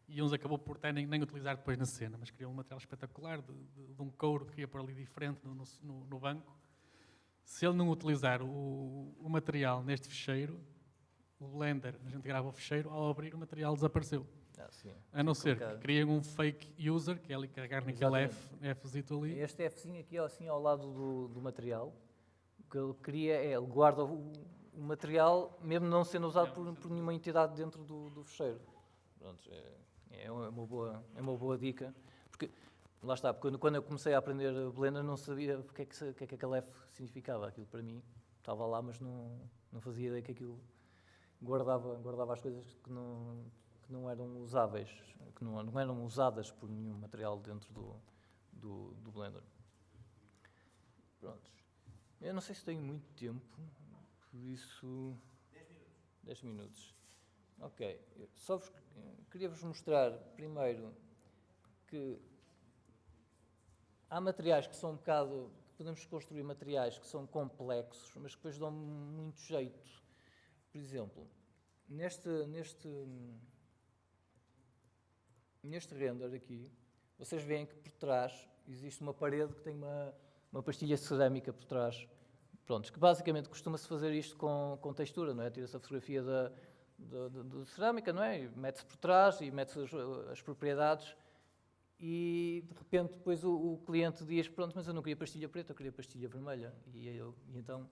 e uns acabou por nem utilizar depois na cena, mas criou um material espetacular de um couro que ia por ali diferente no banco. Se ele não utilizar o material neste fecheiro, o Blender, a gente grava o fecheiro, ao abrir o material desapareceu. Sim. A não ser que Complicado. criem um fake user, que é ali carregar naquele Fzito ali. Este Fzinho aqui, assim, ao lado do material, o que ele cria é, ele guarda o material, mesmo não sendo usado por nenhuma entidade dentro do fecheiro. Pronto, é uma boa dica, porque, lá está, porque quando eu comecei a aprender Blender não sabia o que é que aquele F significava. Aquilo para mim estava lá, mas não fazia ideia que aquilo guardava as coisas que não eram usáveis, que não eram usadas por nenhum material dentro do Blender. Pronto. Eu não sei se tenho muito tempo, por isso... 10 minutos. Ok. Queria-vos mostrar, primeiro, que há materiais que são um bocado... Podemos construir materiais que são complexos, mas que depois dão muito jeito. Por exemplo, neste render aqui, vocês veem que por trás existe uma parede que tem uma pastilha cerâmica por trás. Pronto, que basicamente costuma-se fazer isto com textura, não é? Tira-se a fotografia da cerâmica, não é? Mete-se por trás e mete-se as propriedades e de repente depois o cliente diz, pronto, mas eu não queria pastilha preta, eu queria pastilha vermelha. E então,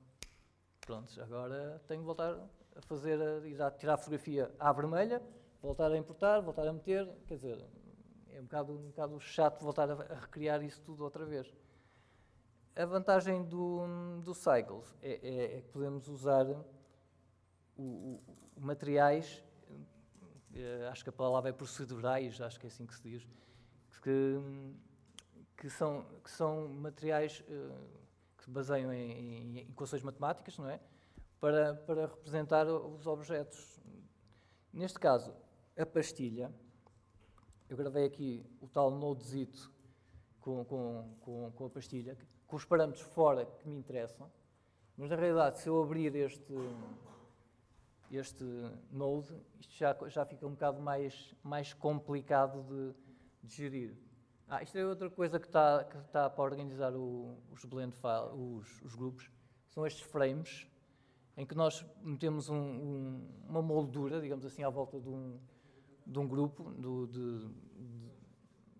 pronto, agora tenho que voltar a fazer, ir a tirar a fotografia à vermelha, voltar a importar, voltar a meter, quer dizer, é um bocado chato voltar a recriar isso tudo outra vez. A vantagem do Cycles é que podemos usar materiais, acho que a palavra é procedurais, acho que é assim que se diz, que são materiais que se baseiam em equações matemáticas, não é? Para representar os objetos. Neste caso, a pastilha, eu gravei aqui o tal nodezito com a pastilha, com os parâmetros fora que me interessam, mas na realidade, se eu abrir este node, isto já fica um bocado mais complicado de gerir. Isto é outra coisa que está para organizar os blend files, os grupos, são estes frames, em que nós metemos uma moldura, digamos assim, à volta de um grupo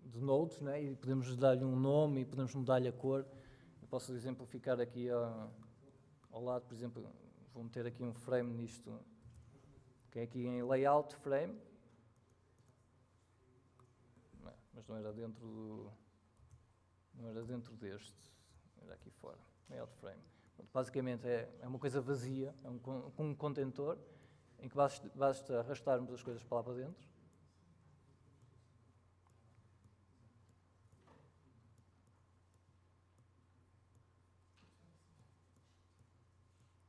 de nodes, né? E podemos dar-lhe um nome e podemos mudar-lhe a cor. Eu posso exemplificar aqui ao lado, por exemplo, vou meter aqui um frame nisto, que é aqui em layout frame, mas não era dentro deste, era aqui fora, layout frame. Basicamente é uma coisa vazia, é um contentor em que basta arrastarmos as coisas para lá para dentro.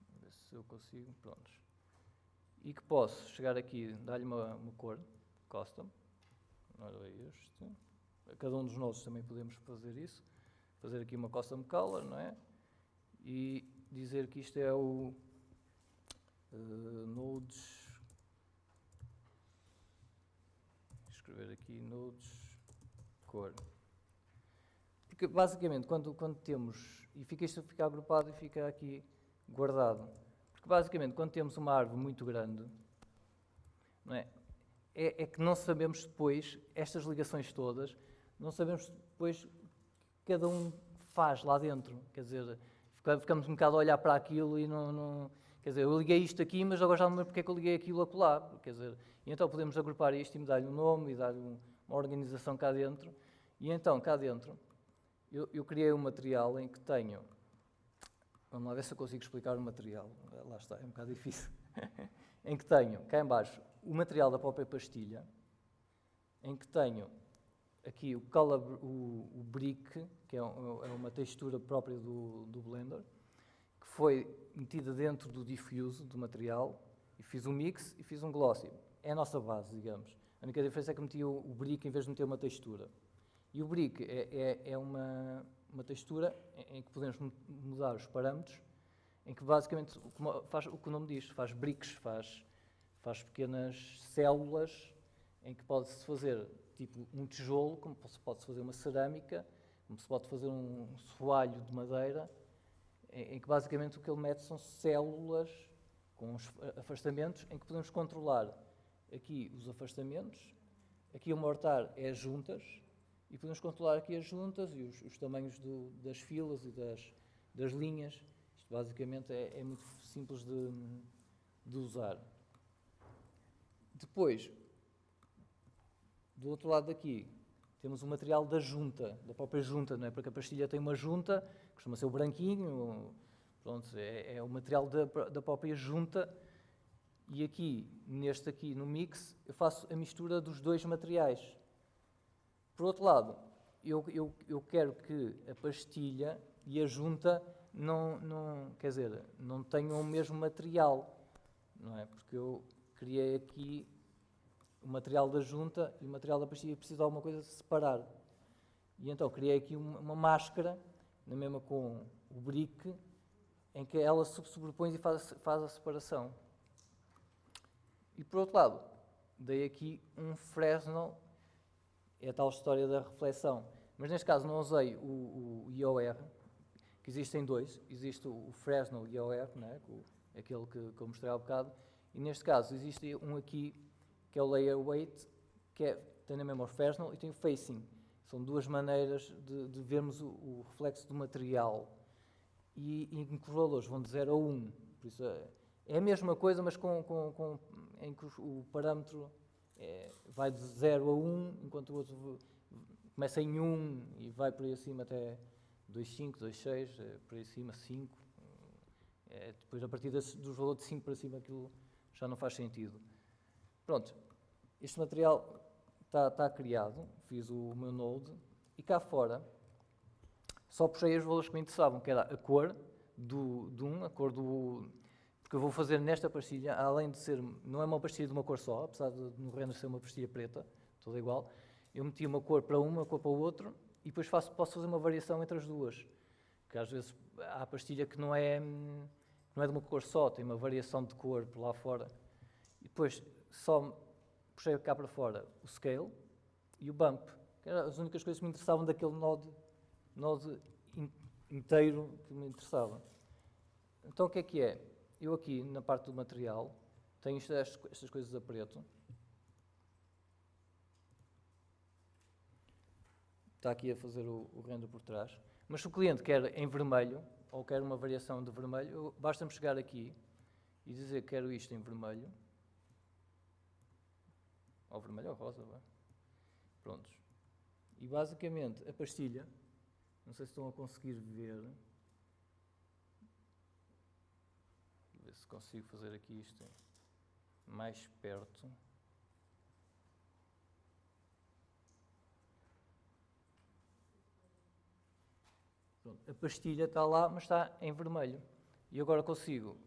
Vou ver se eu consigo, prontos. E que posso chegar aqui, dar-lhe uma cor, custom, não era este. A cada um dos nossos também podemos fazer isso, fazer aqui uma custom color, não é? E dizer que isto é o nodes, escrever aqui nodes cor, porque basicamente quando temos, e isto fica agrupado e fica aqui guardado, porque basicamente quando temos uma árvore muito grande, não é? É que não sabemos depois, estas ligações todas, não sabemos depois o que cada um faz lá dentro, quer dizer, ficamos um bocado a olhar para aquilo e não quer dizer, eu liguei isto aqui, mas agora já não me lembro porque é que eu liguei aquilo acolá, quer dizer, e então podemos agrupar isto e dar-lhe um nome e dar-lhe uma organização cá dentro, e então cá dentro eu criei um material em que tenho, vamos lá ver se eu consigo explicar o material, lá está, é um bocado difícil, em que tenho cá em baixo o material da própria pastilha, em que tenho aqui o brick, que é uma textura própria do Blender, que foi metida dentro do diffuse do material, e fiz um mix e fiz um glossy. É a nossa base, digamos. A única diferença é que meti o brick em vez de meter uma textura. E o brick é uma textura em que podemos mudar os parâmetros, em que basicamente faz o que o nome diz, faz bricks, faz pequenas células, em que pode-se fazer tipo um tijolo, como pode-se fazer uma cerâmica, como se pode fazer um soalho de madeira, em que basicamente o que ele mete são células com os afastamentos, em que podemos controlar aqui os afastamentos, aqui o mortar é as juntas, e podemos controlar aqui as juntas e os tamanhos das filas e das linhas. Isto basicamente é muito simples de usar. Depois, do outro lado daqui, temos o material da junta, da própria junta, não é? Porque a pastilha tem uma junta, costuma ser o branquinho, pronto, é o material da própria junta. E aqui, neste aqui, no mix, eu faço a mistura dos dois materiais. Por outro lado, eu quero que a pastilha e a junta quer dizer, não tenham o mesmo material, não é? Porque eu criei aqui o material da junta e o material da pastilha, preciso de alguma coisa de separar. E então criei aqui uma máscara, na mesma com o brick, em que ela se sobrepõe e faz a separação. E por outro lado, dei aqui um Fresnel, é a tal história da reflexão. Mas neste caso não usei o IOR, que existem dois. Existe o Fresnel IOR, né, aquele que eu mostrei há bocado, e neste caso existe um aqui, que é o Layer Weight, tem na mesma o Fresnel e tem o Facing. São duas maneiras de vermos o reflexo do material. E em que os valores vão de 0 a 1. Por isso é a mesma coisa, mas em que o parâmetro vai de 0 a 1, enquanto o outro começa em 1 e vai por aí acima até 2,5, 2,6, por aí acima 5. Depois, a partir dos valores de 5 para cima, aquilo já não faz sentido. Pronto, este material está criado, fiz o meu node, e cá fora só puxei os valores que me interessavam, que era a cor a cor do... Porque eu vou fazer nesta pastilha, além de ser... Não é uma pastilha de uma cor só, apesar de no render ser uma pastilha preta, toda igual. Eu meti uma cor para uma cor para o outro, e depois posso fazer uma variação entre as duas. Porque às vezes há a pastilha que não é de uma cor só, tem uma variação de cor por lá fora. E depois só puxei cá para fora o scale e o bump, que eram as únicas coisas que me interessavam daquele node inteiro que me interessava. Então o que é? Eu aqui, na parte do material, tenho estas coisas a preto. Está aqui a fazer o render por trás. Mas se o cliente quer em vermelho, ou quer uma variação de vermelho, basta-me chegar aqui e dizer que quero isto em vermelho. Ou vermelho ou rosa, vai. Prontos. E basicamente a pastilha, não sei se estão a conseguir ver. Vou ver se consigo fazer aqui isto mais perto. Pronto. A pastilha está lá, mas está em vermelho. E agora consigo,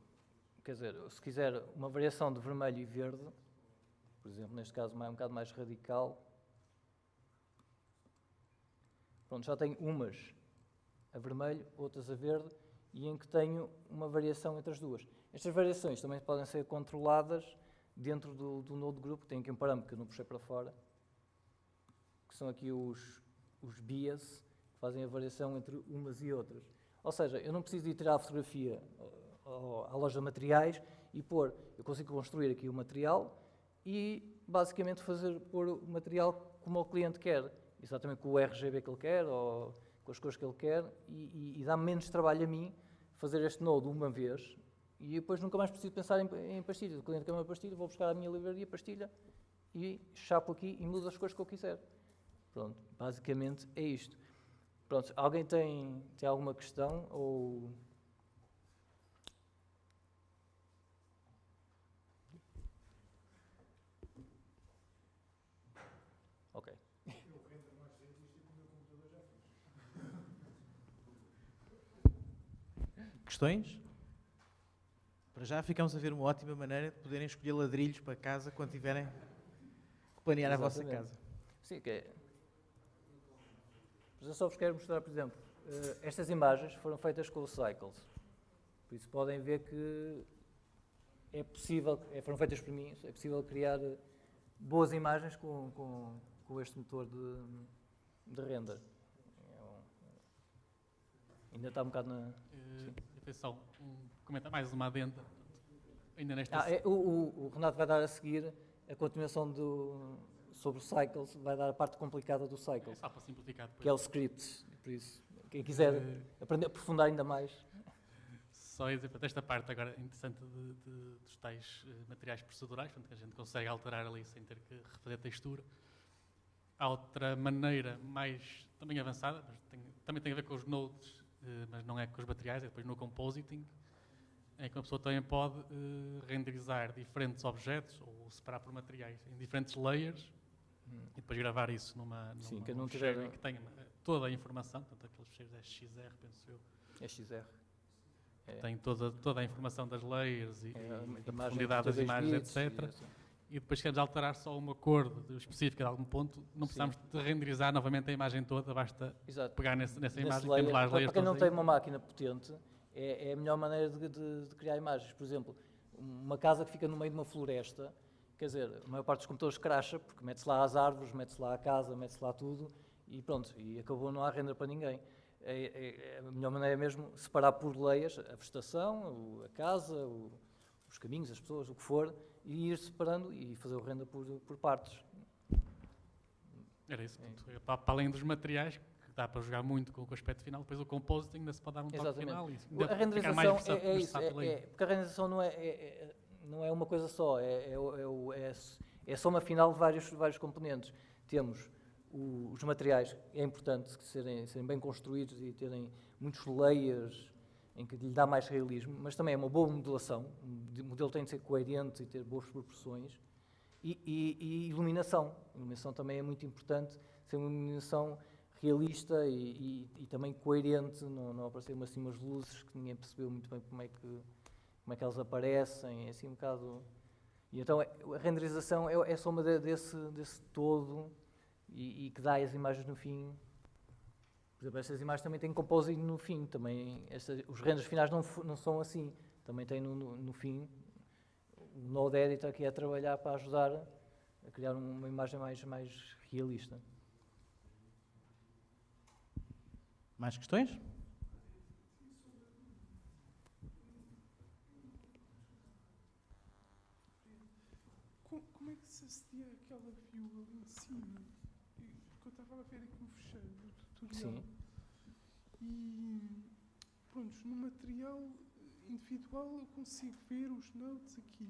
quer dizer, se quiser uma variação de vermelho e verde, por exemplo, neste caso um bocado mais radical, pronto, já tenho umas a vermelho, outras a verde, e em que tenho uma variação entre as duas. Estas variações também podem ser controladas dentro do node group, tem aqui um parâmetro que eu não puxei para fora, que são aqui os bias, que fazem a variação entre umas e outras. Ou seja, eu não preciso ir tirar a fotografia à loja de materiais e eu consigo construir aqui o material e basicamente pôr o material como o cliente quer, exatamente com o RGB que ele quer ou com as cores que ele quer, e dá menos trabalho a mim fazer este node uma vez e depois nunca mais preciso pensar em pastilhas. O cliente quer uma pastilha, vou buscar a minha livraria pastilha e chapo aqui e mudo as cores que eu quiser. Pronto, basicamente é isto. Pronto, alguém tem alguma questão ou... Ok. Questões? Para já ficamos a ver uma ótima maneira de poderem escolher ladrilhos para casa quando tiverem que planear a vossa casa. Sim, que é... Mas eu só vos quero mostrar, por exemplo, estas imagens foram feitas com o Cycles. Por isso podem ver que é possível, foram feitas por mim, é possível criar boas imagens com este motor de render. Ainda está um bocado na... Atenção, mais uma adenda. ainda nesta... O Renato vai dar a seguir a continuação sobre o Cycles, vai dar a parte complicada do É Cycles, só para simplificar depois. que é o script. Por isso, quem quiser aprender, aprofundar ainda mais. Só dizer, para esta parte agora interessante dos tais materiais procedurais, portanto, que a gente consegue alterar ali sem ter que refazer textura. Há outra maneira mais também avançada, mas também tem a ver com os nodes, mas não é com os materiais, é depois no compositing, em que uma pessoa também pode renderizar diferentes objetos ou separar por materiais em diferentes layers e depois gravar isso num Que não ficheiro tiver... em que tenha toda a informação, portanto aqueles ficheiros XR, penso eu. É XR. Tem toda a informação das layers e da imagem profundidade das 32 imagens, bits etc. e assim. E depois, se queremos alterar só uma cor específica de algum ponto, não precisamos de renderizar novamente a imagem toda, basta Exato. pegar nessa imagem, Layer, temos lá as layers para quem não todas tem aí. uma máquina potente, é a melhor maneira de criar imagens. Por exemplo, uma casa que fica no meio de uma floresta, quer dizer, a maior parte dos computadores cracha, porque mete-se lá as árvores, mete-se lá a casa, mete-se lá tudo, e pronto, e acabou, não há render para ninguém. A melhor maneira é mesmo separar por layers a vegetação, a casa, os caminhos, as pessoas, o que for, e ir separando e fazer o render por partes. Era isso. Portanto, para além dos materiais, que dá para jogar muito com o aspecto final, depois o compositing ainda se pode dar um toque final. E A renderização é isso, porque a renderização não é uma coisa só, é a soma final de vários componentes. Temos os materiais, é importante serem bem construídos e terem muitos layers em que lhe dá mais realismo, mas também é uma boa modelação, o modelo tem de ser coerente e ter boas proporções, e iluminação. A iluminação também é muito importante, ser uma iluminação realista e também coerente, não aparecer assim umas luzes que ninguém percebeu muito bem como é que elas aparecem, é assim um bocado... E então a renderização é a soma desse todo e que dá as imagens no fim. Por exemplo, estas imagens também têm compositing no fim, também os renders finais não são assim, também tem no fim o Node Editor que é trabalhar para ajudar a criar uma imagem mais realista. Mais questões? Como é que se acedia aquela view ali em cima? Porque eu estava a ver aqui o fecheiro do tutorial. Sim. E, pronto, no material individual eu consigo ver os nodes aqui.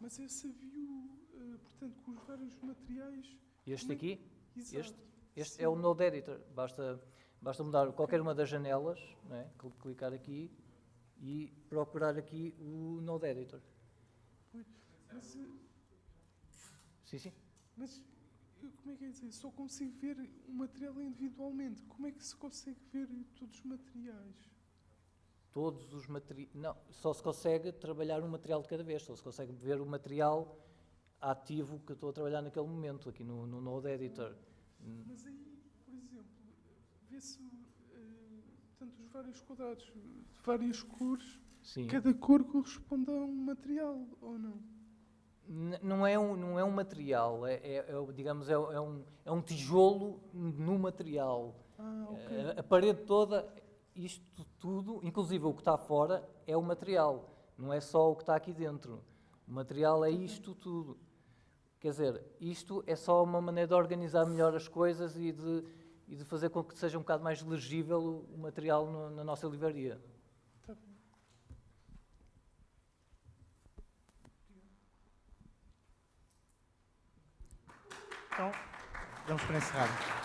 Mas essa view, portanto, com os vários materiais... Este aqui? Exato. Este é o Node Editor. Basta mudar qualquer uma das janelas, não é? Clicar aqui e procurar aqui o Node Editor. Mas, Sim. mas como é que é dizer? Só consigo ver o material individualmente. Como é que se consegue ver todos os materiais? Todos os materiais... Não, só se consegue trabalhar um material de cada vez. Só se consegue ver o material ativo que eu estou a trabalhar naquele momento, aqui no Node Editor. Mas aí, por exemplo, vê-se tanto os vários quadrados de várias cores. Sim. Cada cor corresponde a um material, ou não? Não é um material, digamos, é um tijolo no material. Ok. A parede toda, isto tudo, inclusive o que está fora, é o material. Não é só o que está aqui dentro. O material é isto tudo. Quer dizer, isto é só uma maneira de organizar melhor as coisas e de fazer com que seja um bocado mais legível o material na nossa livraria. Tá bem. Então, damos para encerrar.